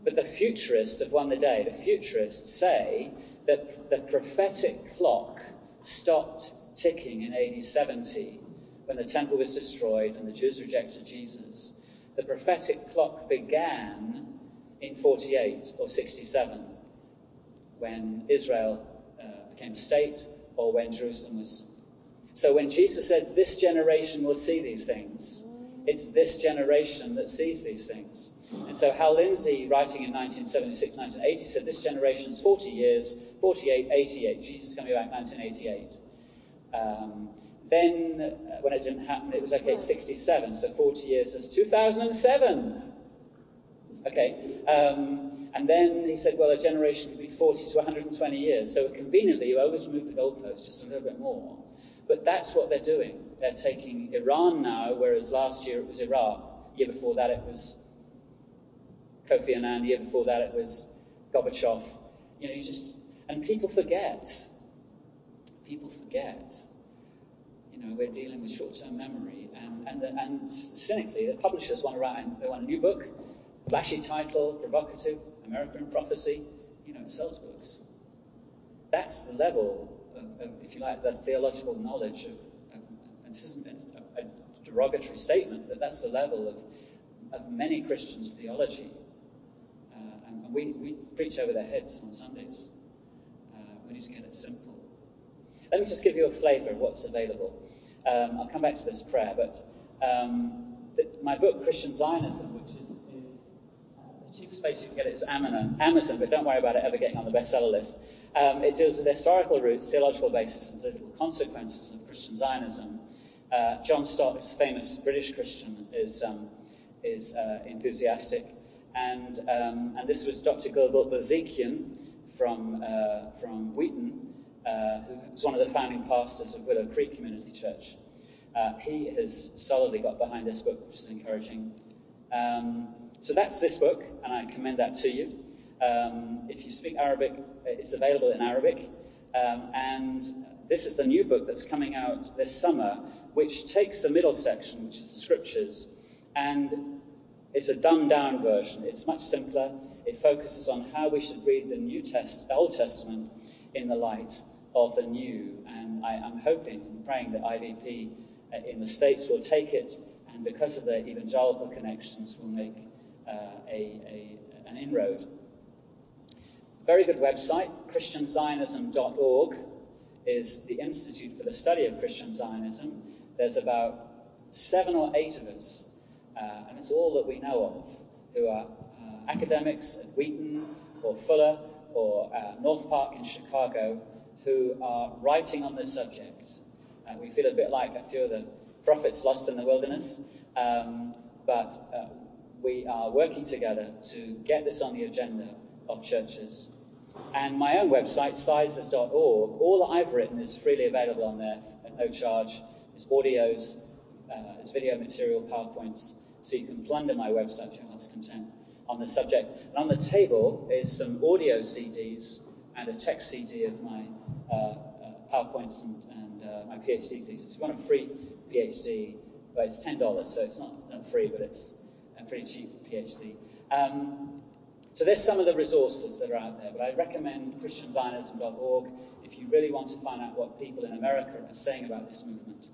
But the futurists have won the day. The futurists say that the prophetic clock stopped ticking in AD 70 when the temple was destroyed and the Jews rejected Jesus. The prophetic clock began in 48 or 67 when Israel became a state, or when Jerusalem was. So when Jesus said, this generation will see these things, it's this generation that sees these things. And so Hal Lindsey, writing in 1976, 1980, said this generation's 40 years, 48, 88. Jesus coming back 1988. Then, when it didn't happen, it was okay, 67, so 40 years is 2007. Okay, and then he said, well, a generation could be 40 to 120 years. So conveniently, you always move the goalpost just a little bit more. But that's what they're doing. They're taking Iran now, whereas last year it was Iraq. The year before that it was Kofi Annan. The year before that it was Gorbachev. You know, and people forget. People forget. You know, we're dealing with short-term memory, and cynically, the publishers want to write. They want a new book, flashy title, provocative, American prophecy. You know, it sells books. That's the level of, if you like, the theological knowledge of and this isn't a derogatory statement, but that's the level of many Christians' theology. And we preach over their heads on Sundays. We need to get it simple. Let me just give you a flavour of what's available. I'll come back to this prayer, but my book, Christian Zionism, which is the cheapest place you can get it is Amazon, but don't worry about it ever getting on the bestseller list. It deals with historical roots, theological basis, and political consequences of Christian Zionism. John Stott, who's a famous British Christian, is enthusiastic, and this was Dr. Gilbert Bazikian from Wheaton, who was one of the founding pastors of Willow Creek Community Church. He has solidly got behind this book, which is encouraging. So that's this book, and I commend that to you. If you speak Arabic, it's available in Arabic. And this is the new book that's coming out this summer, which takes the middle section, which is the scriptures, and it's a dumbed-down version. It's much simpler. It focuses on how we should read the Old Testament in the light of the New. And I'm hoping and praying that IVP in the States will take it, and because of their evangelical connections, will make an inroad. Very good website, christianzionism.org, is the Institute for the Study of Christian Zionism. There's about 7 or 8 of us, and it's all that we know of, who are academics at Wheaton or Fuller or North Park in Chicago, who are writing on this subject. We feel a bit like a few of the prophets lost in the wilderness, but we are working together to get this on the agenda of churches. And my own website, sizes.org, all that I've written is freely available on there at no charge. It's audios, it's video material, PowerPoints, so you can plunder my website to your heart's content on the subject. And on the table is some audio CDs and a text CD of my PowerPoints and my PhD thesis. If you want a free PhD, well, it's $10, so it's not free, but it's a pretty cheap PhD. So there's some of the resources that are out there, but I recommend christianzionism.org if you really want to find out what people in America are saying about this movement.